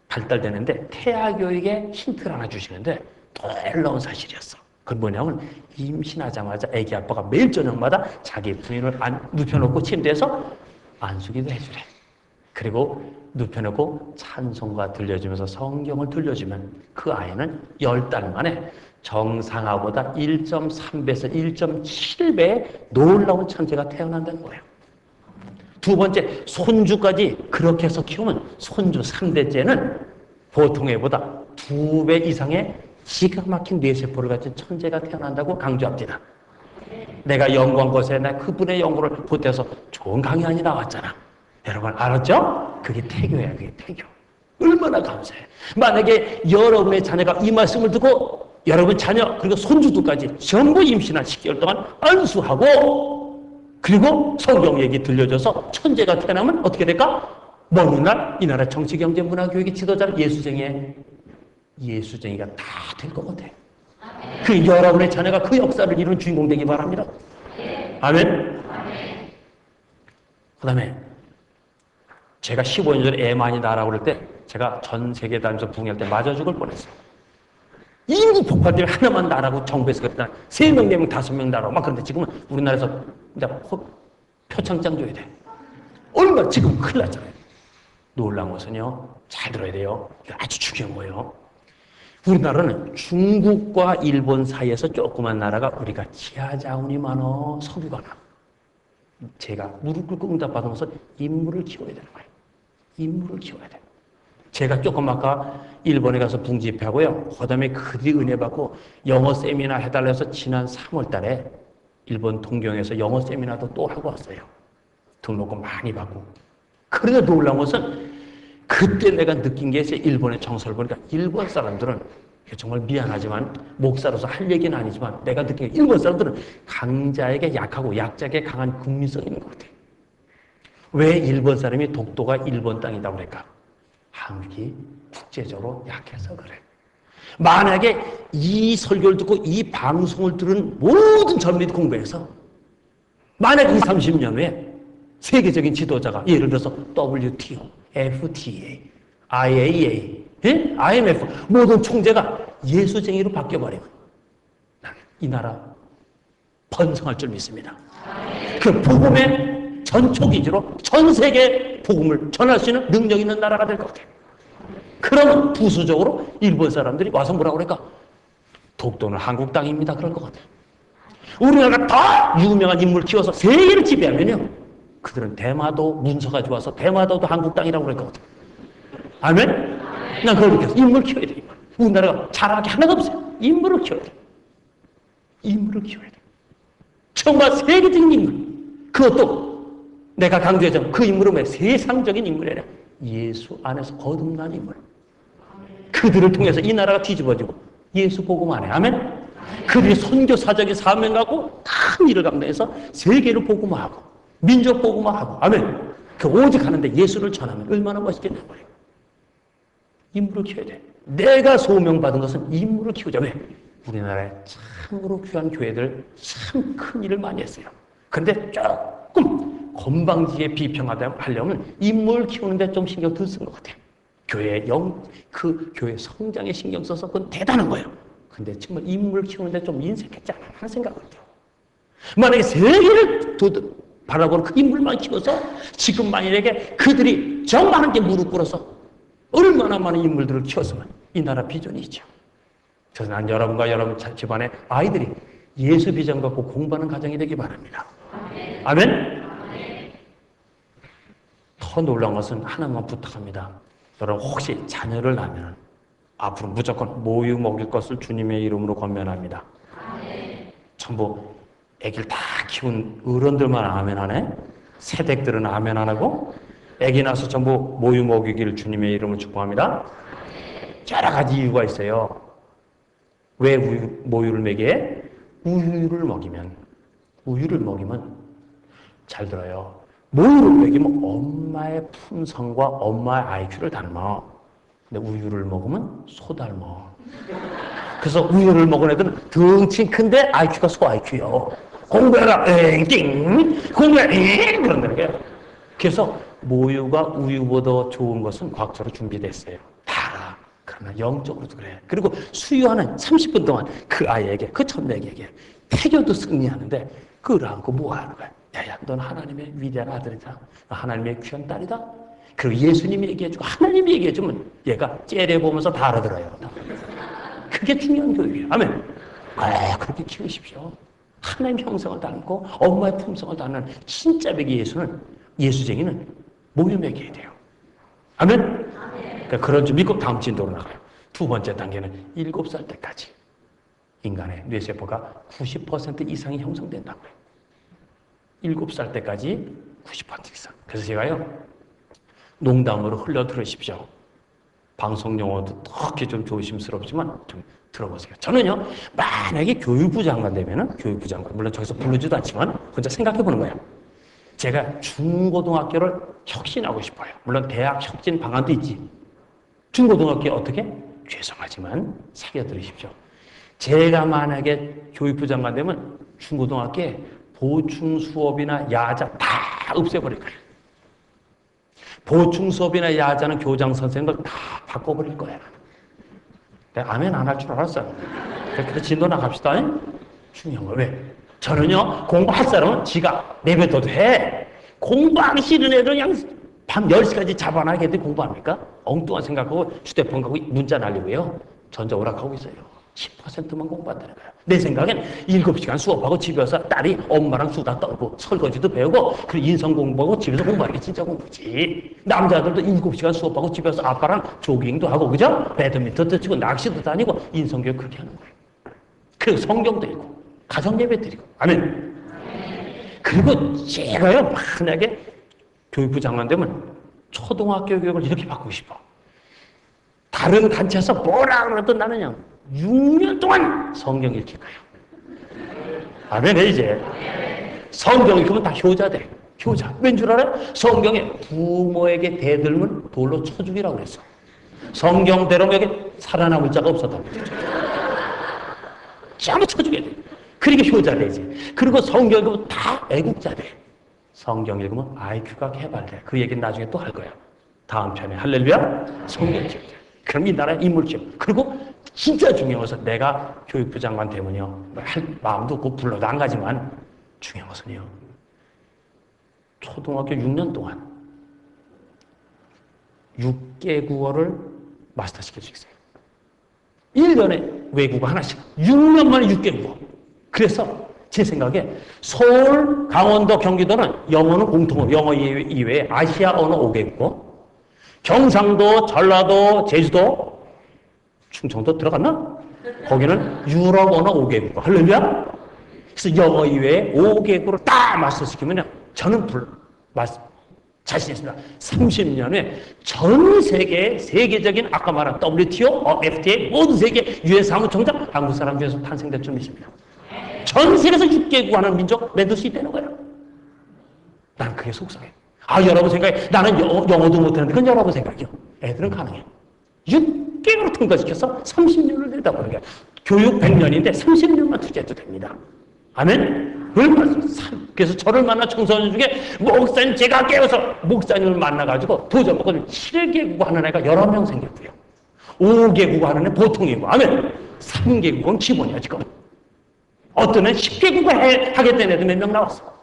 [SPEAKER 1] 발달되는데 태아교육에 힌트를 하나 주시는데 놀라운 사실이었어. 그건 뭐냐면 임신하자마자 아기 아빠가 매일 저녁마다 자기 부인을 눕혀놓고 침대에서 안수기도 해주래. 그리고 눕혀놓고 찬송가 들려주면서 성경을 들려주면 그 아이는 10달 만에 정상아보다 1.3배에서 1.7배의 놀라운 천재가 태어난다는 거예요. 두 번째, 손주까지 그렇게 해서 키우면 손주 3대째는 보통 애보다 2배 이상의 기가 막힌 뇌세포를 가진 천재가 태어난다고 강조합니다. 내가 연구한 것에 나 그분의 연구를 보태서 좋은 강연이 나왔잖아. 여러분 알았죠? 그게 태교야. 그게 태교. 얼마나 감사해. 만약에 여러분의 자녀가 이 말씀을 듣고 여러분 자녀 그리고 손주들까지 전부 임신한 10개월 동안 안수하고 그리고 성경 얘기 들려줘서 천재가 태어나면 어떻게 될까? 먼 훗날 이 나라 정치, 경제, 문화, 교육의 지도자는 예수쟁이가 다 될 것 같아. 그 여러분의 자녀가 그 역사를 이룬 주인공 되기 바랍니다. 아멘. 그 다음에 제가 15년 전에 애 많이 낳으라고 그럴 때 제가 전 세계 다니면서 부흥할 때 맞아 죽을 뻔했어요. 인구 폭발 때문에 하나만 낳으라고 정부에서 그랬다. 3명, 4명, 5명 낳으라고 막 그런데 지금은 우리나라에서 이제 표창장 줘야 돼. 얼마 지금 큰일 났잖아요. 놀라운 것은요. 잘 들어야 돼요. 아주 중요한 거예요. 우리나라는 중국과 일본 사이에서 조그만 나라가 우리가 지하 자원이 많어 석유가 많아. 제가 무릎 꿇고 응답받으면서 인물을 키워야 되는 거예요. 인물을 키워야 돼. 제가 조금 아까 일본에 가서 붕집하고요. 그 다음에 그들이 은혜 받고 영어 세미나 해달라 해서 지난 3월 달에 일본 동경에서 영어 세미나도 또 하고 왔어요. 등록금 많이 받고. 그래도 놀라운 것은 그때 내가 느낀 게 일본의 정서를 보니까 일본 사람들은 정말 미안하지만 목사로서 할 얘기는 아니지만 내가 느끼기에 일본 사람들은 강자에게 약하고 약자에게 강한 국민성이 있는 것 같아요. 왜 일본 사람이 독도가 일본 땅이라고 그럴까? 한국이 국제적으로 약해서 그래. 만약에 이 설교를 듣고 이 방송을 들은 모든 젊은이들 공부해서 만약 20, 30년 후에 세계적인 지도자가 예를 들어서 WTO, FTA, IAA, IMF 모든 총재가 예수쟁이로 바뀌어버리면 이 나라 번성할 줄 믿습니다. 그 복음의 전초기지로 전 세계 복음을 전할 수 있는 능력 있는 나라가 될 것 같아요. 그러면 부수적으로 일본 사람들이 와서 뭐라고 그럴까? 독도는 한국 땅입니다. 그럴 것 같아요. 우리나라가 더 유명한 인물 키워서 세계를 지배하면요. 그들은 대마도 문서가 좋아서 대마도도 한국 땅이라고 그럴 것 같아요. 아멘? 난 그걸 느꼈어. 인물 키워야 돼. 인물. 우리나라가 잘하게 하나가 없어요. 인물을 키워야 돼. 인물을 키워야 돼. 정말 세계적인 인물. 그것도 내가 강조했잖아. 그 인물은 왜 세상적인 인물이 아니라 예수 안에서 거듭난 인물. 그들을 통해서 이 나라가 뒤집어지고 예수 복음 안에. 아멘? 그들이 선교사적인 사명 갖고 큰 일을 감당해서 세계를 복음화하고 민족 복음화하고. 아멘? 그 오직 하는데 예수를 전하면 얼마나 멋있겠냐 말이에요. 인물을 키워야 돼. 내가 소명받은 것은 인물을 키우자. 왜? 우리나라에 참으로 귀한 교회들 참 큰 일을 많이 했어요. 그런데 조금 건방지게 비평하려면 인물 키우는데 좀 신경 덜 쓴 것 같아요. 교회 성장에 신경 써서 그건 대단한 거예요. 근데 정말 인물 키우는데 좀 인색했지 않나 하는 생각을 해요. 만약에 세계를 바라보는 그 인물만 키워서 지금 만약에 그들이 정말 함께 무릎 꿇어서 얼마나 많은 인물들을 키웠으면 이 나라 비전이 있죠. 그래서 난 여러분과 여러분 집안에 아이들이 예수 비전 갖고 공부하는 가정이 되기 바랍니다. 아멘? 더 놀라운 것은 하나만 부탁합니다. 여러분 혹시 자녀를 낳으면 앞으로 무조건 모유 먹일 것을 주님의 이름으로 권면합니다. 전부 애기를 다 키운 어른들만 아멘 하네? 새댁들은 아멘 안 하고 애기 낳아서 전부 모유 먹이기를 주님의 이름으로 축복합니다. 여러 가지 이유가 있어요. 왜 모유를 먹이게? 우유를 먹이면 잘 들어요. 모유를 먹이면 엄마의 품성과 엄마의 IQ를 닮아. 근데 우유를 먹으면 소 닮아. 그래서 우유를 먹은 애들은 덩치 큰데 IQ가 소 IQ요. 공부해라, 띵, 공부해라, 그런다는 거예요. 그래서 모유가 우유보다 좋은 것은 과학적으로 준비됐어요. 다. 그러나 영적으로도 그래. 그리고 수유하는 30분 동안 그 아이에게, 그 첨내에게 태교도 승리하는데 그걸 안고 뭐 하는 거야? 야, 넌 하나님의 위대한 아들이다. 하나님의 귀한 딸이다. 그리고 예수님이 얘기해주고 하나님이 얘기해주면 얘가 째려보면서 다 알아들어요. 그게 중요한 교육이에요. 아멘. 그렇게 키우십시오. 하나님의 형상을 닮고 엄마의 품성을 닮는 진짜 백이 예수쟁이는 모유 먹여야 돼요. 아멘. 그러니까 그런 줄 믿고 다음 진도로 나가요. 두 번째 단계는 7살 때까지 인간의 뇌세포가 90% 이상이 형성된다고요. 7살 때까지 90% 이상. 그래서 제가요, 농담으로 흘려 들으십시오. 방송 용어도 특히 좀 조심스럽지만 좀 들어보세요. 저는요, 만약에 교육부 장관 되면은, 교육부 장관, 물론 저기서 부르지도 않지만, 혼자 생각해 보는 거예요. 제가 중고등학교를 혁신하고 싶어요. 물론 대학 혁신 방안도 있지. 중고등학교에 어떻게? 죄송하지만 사겨 들으십시오. 제가 만약에 교육부 장관 되면 중고등학교에 보충 수업이나 야자 다 없애버릴 거예요. 보충 수업이나 야자는 교장 선생님들 다 바꿔버릴 거예요. 내가 아멘 안 할 줄 알았어요. 그래서 진도 나갑시다. 중요한 거 왜? 저는요, 공부할 사람은 지가 내뱉어도 해. 공부하기 싫은 애들 그냥 밤 10시까지 잡아놔야 애들이 공부합니까? 엉뚱한 생각하고 휴대폰 갖고 문자 날리고요. 전자 오락하고 있어요. 10%만 공부한다는 거예요. 내 생각엔 7시간 수업하고 집에 와서 딸이 엄마랑 수다 떨고 설거지도 배우고 그리고 인성 공부하고 집에서 공부하는 게 진짜 공부지. 남자들도 7시간 수업하고 집에 와서 아빠랑 조깅도 하고 그죠? 배드민턴도 치고 낚시도 다니고 인성교육 그렇게 하는 거예요. 그리고 성경도 읽고 가정예배 드리고. 아멘. 그리고 제가요, 만약에 교육부 장관 되면 초등학교 교육을 이렇게 바꾸고 싶어. 다른 단체에서 뭐라 그러든 나는 그냥 6년 동안 성경 읽힐 거예요. 아멘, 이제. 성경 읽으면 다 효자돼. 효자. 왠 줄 알아요? 성경에 부모에게 대들면 돌로 쳐 죽이라고 그랬어. 성경대로 여기 살아남을 자가 없었다고 그랬죠. 쫙 쳐 죽여야 돼. 그러니까 효자 되지. 그리고 성경 읽으면 다 애국자 돼. 성경 읽으면 IQ가 개발돼. 그 얘기는 나중에 또 할 거야. 다음 편에. 할렐루야. 성경 읽자. 그럼 이 나라의 인물지요. 그리고 진짜 중요한 것은 내가 교육부 장관 되면요. 할 마음도 없고 불러도 안 가지만 중요한 것은요. 초등학교 6년 동안 6개국어를 마스터시킬 수 있어요. 1년에 외국어 하나씩. 6년 만에 6개국어. 그래서 제 생각에 서울, 강원도, 경기도는 영어는 공통어, 영어 이외에 아시아 언어 5개국어, 경상도, 전라도, 제주도, 충청도 들어갔나? 거기는 유럽 언어 5개국어. 할렐루야? 그래서 영어 이외에 5개국어를 딱 마스터시키면요. 저는 자신 있습니다. 30년에 전 세계, 세계적인 아까 말한 WTO, FTA, 모든 세계 유엔 사무총장 한국 사람 중에서 탄생될 줄 믿습니다. 전 세계에서 6개국 하는 민족 만들 수 있다는 거예요. 난 그게 속상해. 여러분 생각에 나는 영어도 못하는데 그건 여러분 생각이요. 애들은 가능해. 6개국으로 통과시켜서 30년을 내다보는 거야. 교육 100년인데 30년만 투자해도 됩니다. 아멘? 그래서 저를 만난 청소년 중에 목사님 제가 깨워서 목사님을 만나가지고 도전 먹고 7개국 하는 애가 11명 생겼고요. 5개국 하는 애 보통이고. 아멘? 3개국은 기본이야 지금. 어떤 애는 10개국을 하겠다는 애도 몇 명 나왔어.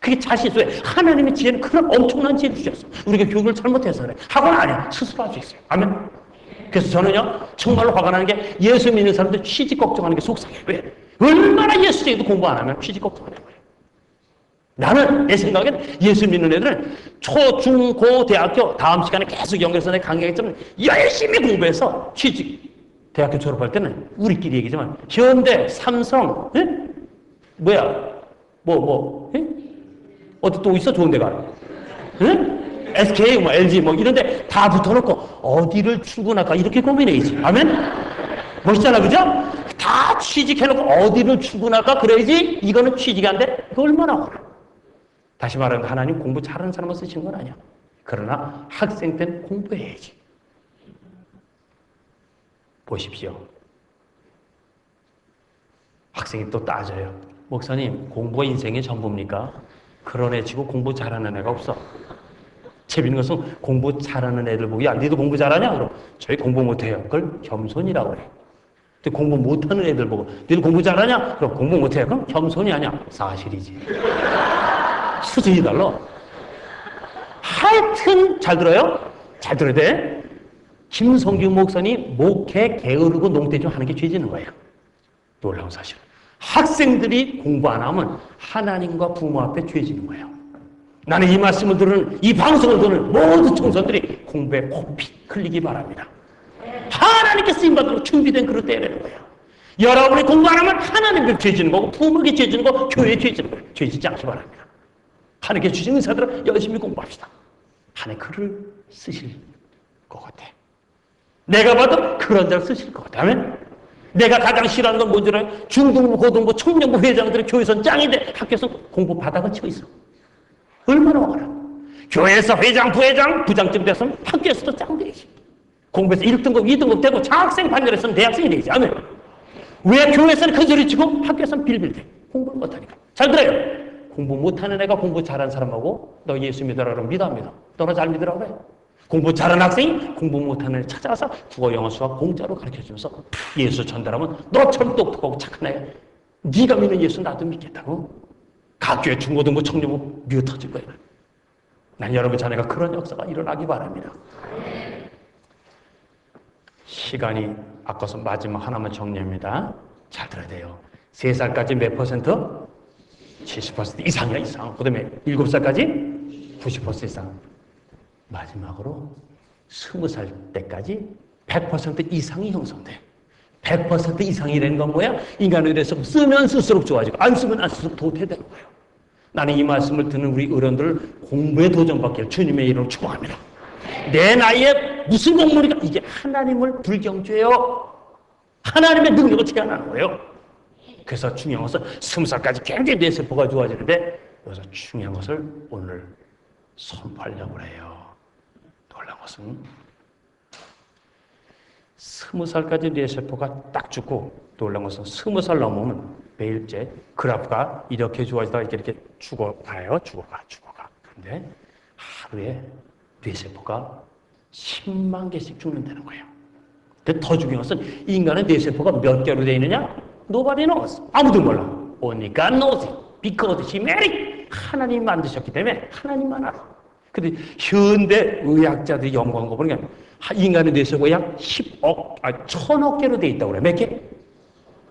[SPEAKER 1] 그게 자신 있어요. 하나님의 지혜는 그런 엄청난 지혜를 주셨어. 우리가 교육을 잘못해서 그래. 학원 아니야. 스스로 할 수 있어요. 아멘? 그래서 저는요 정말로 화가 나는 게 예수 믿는 사람들 취직 걱정하는 게 속상해. 왜? 얼마나 예수쟁이도 공부 안 하면 취직 걱정하는 거예요. 나는 내 생각엔 예수 믿는 애들은 초, 중, 고, 대학교 다음 시간에 계속 연결해서 내 강의했지만 열심히 공부해서 취직 대학교 졸업할 때는 우리끼리 얘기지만 현대, 삼성, 에? 어디 또 있어 좋은 데가? 에? SK, LG 이런데 다 붙어놓고 어디를 출근할까 이렇게 고민해야지. 아멘? 멋있잖아, 그죠? 다 취직해놓고 어디를 출근할까 그래야지 이거는 취직이 안 돼? 이거 얼마나 어려워. 다시 말하면 하나님 공부 잘하는 사람을 쓰신 건 아니야. 그러나 학생 때는 공부해야지. 보십시오. 학생이 또 따져요. 목사님, 공부가 인생의 전부입니까? 그런 애 치고 공부 잘하는 애가 없어. 재밌는 것은 공부 잘하는 애들 보고 야, 니도 공부 잘하냐? 그럼 저희 공부 못해요. 그걸 겸손이라고 그래. 근데 공부 못하는 애들 보고 니도 공부 잘하냐? 그럼 공부 못해요. 그럼 겸손이 아니야. 사실이지. 수준이 달라. 하여튼 잘 들어요? 잘 들어야 돼. 김성규 목사님 목회 게으르고 농대 좀 하는 게 죄 짓는 거예요. 놀라운 사실. 학생들이 공부 안 하면 하나님과 부모 앞에 죄 짓는 거예요. 나는 이 말씀을 들은 이 방송을 듣는 모든 청소들이 공부에 코피 흘리기 바랍니다. 하나님께 쓰임받으러 준비된 그릇 되는 거예요. 여러분이 공부 안 하면 하나님께 죄 짓는 거고 부모에게 죄 짓는 거 교회에 죄 짓는 거예요. 죄 짓지 않기 바랍니다. 하나님께 주신 의사들은 열심히 공부합시다. 하나님 글을 쓰실 것 같아. 내가 봐도 그런 자를 쓰실 것 같아. 아멘? 내가 가장 싫어하는 건 뭔지 알아요? 중등부, 고등부, 청년부 회장들이 교회에서는 짱인데 학교에서 공부 바닥은 치고 있어. 얼마나 화가 나. 교회에서 회장, 부회장, 부장쯤 됐으면 학교에서도 짱 되지. 공부해서 1등급, 2등급 되고 장학생 반열에서는 대학생이 되지. 아멘? 왜 교회에서는 큰 소리 치고 학교에서는 빌빌대. 공부를 못하니까. 잘 들어요. 공부 못하는 애가 공부 잘하는 사람하고 너 예수 믿어라 그러면 믿어 안 믿어? 너는 잘 믿으라고 그래. 공부 잘하는 학생이 공부 못하는 애 찾아가서 국어, 영어, 수학 공짜로 가르쳐주면서 예수 전달하면 너처럼 똑똑하고 착한 애 네가 믿는 예수 나도 믿겠다고. 각교회 중고등부 청년부 미어 터질 거야. 난 여러분 자네가 그런 역사가 일어나기 바랍니다. 시간이 아까워서 마지막 하나만 정리합니다. 잘 들어야 돼요. 3살까지 몇 퍼센트? 70% 이상이야, 이상. 그 다음에 7살까지 90% 이상. 마지막으로 20살 때까지 100% 이상이 형성돼. 100% 이상이라는 건 뭐야? 인간에 대해서 쓰면 쓸수록 좋아지고 안 쓰면 안 쓸수록 도태되는 거예요. 나는 이 말씀을 듣는 우리 어른들 공부에 도전받기를 주님의 이름으로 축복합니다. 내 나이에 무슨 공부니까 이게 하나님을 불경죄요. 하나님의 능력을 제한하는 거예요. 그래서 중요한 것은 20살까지 굉장히 뇌세포가 좋아지는데 여기서 중요한 것을 오늘 선포하려고 해요. 놀라운 것은 20살까지 뇌세포가 딱 죽고, 놀라운 것은 20살 넘으면 매일째 그래프가 이렇게 좋아지다가 이렇게 죽어가요. 죽어가. 근데 하루에 뇌세포가 10만 개씩 죽는다는 거예요. 근데 더 중요한 것은 인간의 뇌세포가 몇 개로 되어 있느냐? Nobody knows. 아무도 몰라. Only God knows it. Because He made it. 하나님이 만드셨기 때문에 하나님만 알아. 근데 현대 의학자들이 연구한 거 보니까 인간의 뇌세포가 약 1000억 개로 되어 있다고 그래. 몇 개?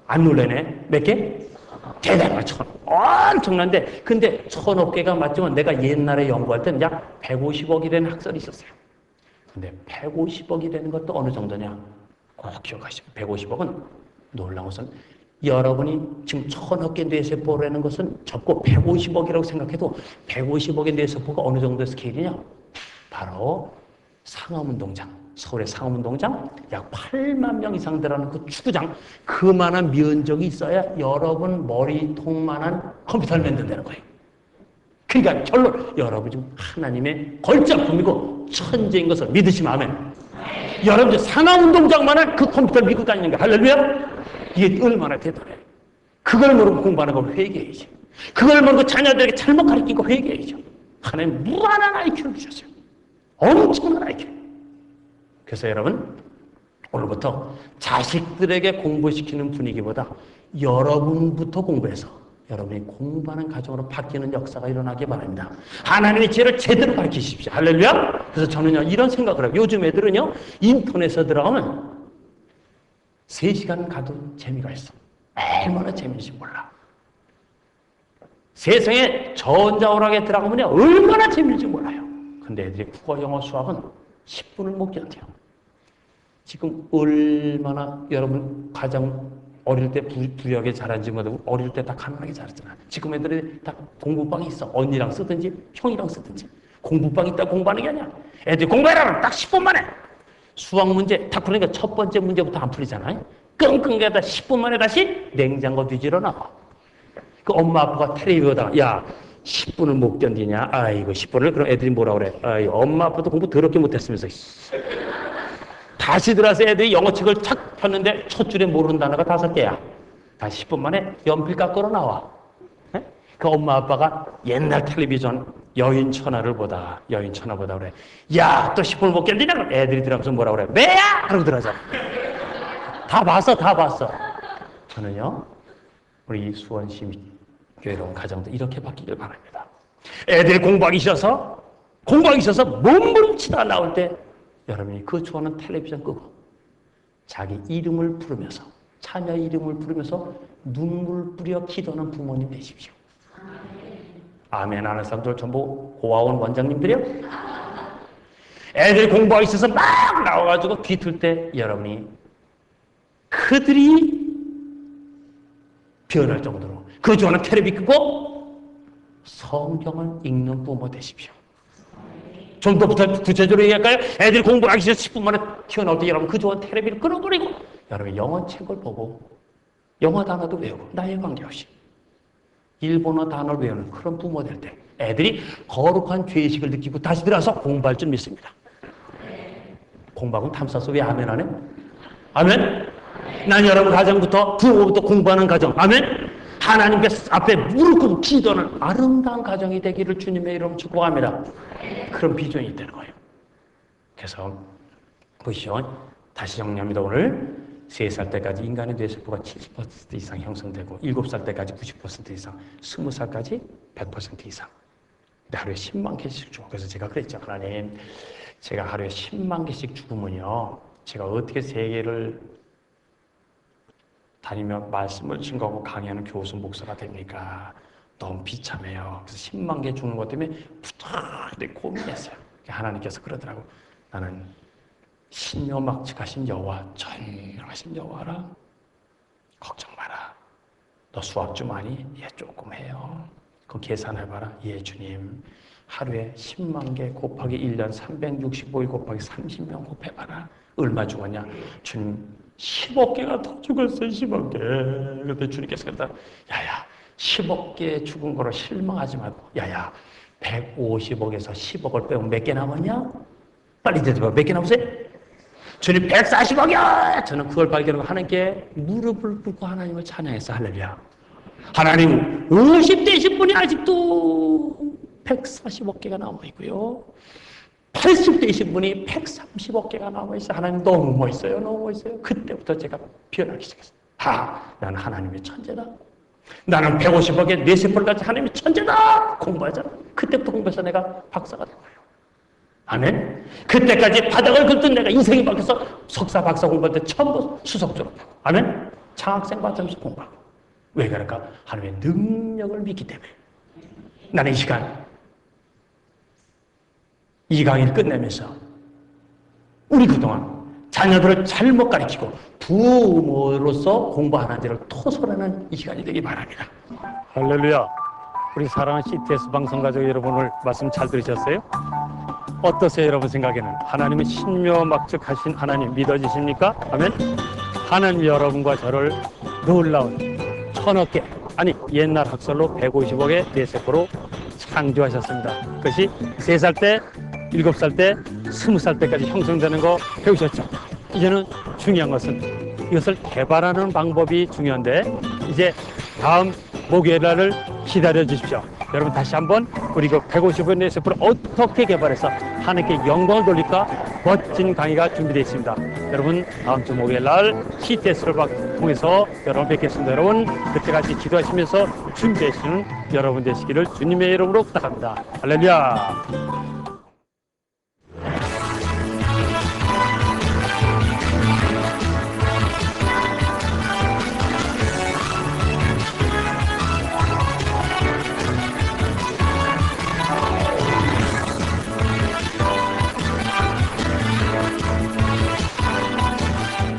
[SPEAKER 1] 안 놀라네. 몇 개? 대단한 1000억. 엄청난데, 근데 1000억 개가 맞지만 내가 옛날에 연구할 때는 약 150억이 되는 학설이 있었어요. 근데 150억이 되는 것도 어느 정도냐? 꼭 기억하시고, 150억은 놀라운 것은 여러분이 지금 1000억 개 뇌세포라는 것은 접고 150억이라고 생각해도 150억의 뇌세포가 어느 정도의 스케일이냐? 바로 상암운동장, 서울의 상암운동장 약 8만 명 이상 들어가는 그 축구장, 그만한 면적이 있어야 여러분 머리통만한 컴퓨터를 만든다는 거예요. 그러니까 결론, 여러분 지금 하나님의 걸작품이고 천재인 것을 믿으시면 아멘. 여러분들 상암운동장만한 그 컴퓨터를 믿고 다니는 거, 할렐루야. 이게 얼마나 대단해. 그걸 모르고 공부하는 걸 회개해야지. 그걸 모르고 자녀들에게 잘못 가르치고 회개해야죠. 하나님 무한한 IQ를 주셨어요. 엄청난 IQ. 그래서 여러분, 오늘부터 자식들에게 공부시키는 분위기보다 여러분부터 공부해서 여러분이 공부하는 가정으로 바뀌는 역사가 일어나기 바랍니다. 하나님의 지혜를 제대로 가르치십시오. 할렐루야. 그래서 저는요, 이런 생각을 하고, 요즘 애들은요, 인터넷에 들어가면 3시간 가도 재미가 있어. 얼마나 재미있는지 몰라. 세상에 전자오락에 들어가면요, 얼마나 재미있는지 몰라요. 근데 애들이 국어, 영어, 수학은 10분을 못 견뎌요. 지금 얼마나 여러분 가장 어릴 때 부유하게 자란지 모르고 어릴 때 다 가난하게 자랐잖아. 지금 애들이 다 공부방이 있어. 언니랑 쓰든지 형이랑 쓰든지. 공부방 있다 공부하는 게 아니야. 애들이 공부해라 딱 10분 만에. 수학 문제 다 풀으니까 첫 번째 문제부터 안 풀리잖아요. 끙끙대다 10분 만에 다시 냉장고 뒤지러 나와. 그 엄마 아빠가 텔레비전 보다가 야 10분을 못 견디냐? 아이고 10분을. 그럼 애들이 뭐라 그래? 아이 엄마 아빠도 공부 더럽게 못했으면서 다시 들어와서 애들이 영어책을 착 폈는데 첫 줄에 모르는 단어가 5개야. 다시 10분 만에 연필 깎으러 나와. 에? 그 엄마 아빠가 옛날 텔레비전 여인천하를 보다 그래. 야, 또 10분을 못 견디냐? 그럼 애들이 들어가면서 뭐라 그래? 매야! 하고 들어가자. 다 봤어. 저는요, 우리 수원시 교회로운 가정도 이렇게 바뀌길 바랍니다. 애들이 공부하기 싫어서 몸부림치다 나올 때 여러분이 그 좋아하는 텔레비전 끄고 자기 이름을 부르면서, 자녀 이름을 부르면서 눈물 뿌려 기도하는 부모님 되십시오. 아멘 하는 사람들 전부 고아원 원장님들이요. 애들 공부하기 있어서 막 나와가지고 뒤틀 때 여러분이 그들이 변할 정도로 그 좋아하는 텔레비 끄고 성경을 읽는 부모 되십시오. 좀 더 구체적으로 얘기할까요? 애들이 공부하기 싫어서 10분 만에 튀어나올 때 여러분 그 좋아하는 텔레비를 끌어버리고 여러분 영어 책을 보고 영어 단어도 외우고 나에 관계없이 일본어 단어를 외우는 그런 부모 될 때 애들이 거룩한 죄의식을 느끼고 다시 들어와서 공부할 줄 믿습니다. 공부하고 탐사서 왜 아멘 안 해? 아멘? 난 여러분 가정부터 부모부터 공부하는 가정, 아멘? 하나님께 앞에 무릎 꿇고 기도하는 아름다운 가정이 되기를 주님의 이름으로 축복합니다. 그런 비전이 있다는 거예요. 그래서 보시죠. 다시 정리합니다. 오늘 3살 때까지 인간의 뇌세포가 70% 이상 형성되고 7살 때까지 90% 이상, 20살까지 100% 이상. 근데 하루에 10만 개씩 죽어. 그래서 제가 그랬죠. 하나님, 제가 하루에 10만 개씩 죽으면요, 제가 어떻게 세계를 다니며 말씀을 증거하고 강의하는 교수 목사가 됩니까? 너무 비참해요. 그래서 10만 개 죽는 것 때문에 부탁하게 고민했어요. 하나님께서 그러더라고. 나는 신묘막측하신 여호와, 전능하신 여호와라. 걱정 마라. 너 수학 좀 아니? 예, 조금 해요. 그럼 계산해봐라. 예, 주님. 하루에 10만 개 곱하기 1년 365일 곱하기 30명 곱해봐라. 얼마 죽었냐? 주님, 10억 개가 더 죽었어요. 10억 개. 그때 주님께서 그랬다. 야야 10억 개 죽은 거로 실망하지 말고 야야 150억에서 10억을 빼면 몇 개 남았냐? 빨리 대답해. 몇 개 남았어요? 주님 140억이야! 저는 그걸 발견하고 하나님께 무릎을 꿇고 하나님을 찬양했어. 할렐루야. 하나님 50대신 분이 아직도 140억 개가 남아있고요. 80대이신 분이 130억 개가 남아있어요. 하나님 너무 멋있어요. 너무 멋있어요. 그때부터 제가 변하기 시작했어요. 나는 하나님의 천재다. 나는 150억의 뇌세포를 가진 하나님의 천재다. 공부하자. 그때부터 공부해서 내가 박사가 된 거예요. 아멘. 그때까지 바닥을 긁던 내가 인생이 바뀌어서 석사, 박사 공부할 때 처음 수석 졸업하고. 아멘. 장학생 받으면서 공부하고. 왜 그럴까? 하나님의 능력을 믿기 때문에. 나는 이 시간 이 강의를 끝내면서 우리 그동안 자녀들을 잘못 가르치고 부모로서 공부하는 데를 토설하는 이 시간이 되기 바랍니다. 할렐루야. 우리 사랑하는 CTS 방송가족 여러분, 오늘 말씀 잘 들으셨어요? 어떠세요? 여러분 생각에는 하나님은 신묘막측하신 하나님 믿어지십니까? 아멘. 하나님 여러분과 저를 놀라운 1000억 개, 아니 옛날 학설로 150억의 뇌세포로 창조하셨습니다. 그것이 3살 때, 7살 때, 20살 때까지 형성되는 거 배우셨죠? 이제는 중요한 것은 이것을 개발하는 방법이 중요한데, 이제 다음 목요일 날을 기다려 주십시오. 여러분 다시 한번 우리 그 150억 뇌세포를 어떻게 개발해서 하나님께 영광을 돌릴까 멋진 강의가 준비되어 있습니다. 여러분 다음 주 목요일 날 CTS를 통해서 여러분 뵙겠습니다. 여러분 그때까지 기도하시면서 준비하시는 여러분 되시기를 주님의 이름으로 부탁합니다. 할렐루야.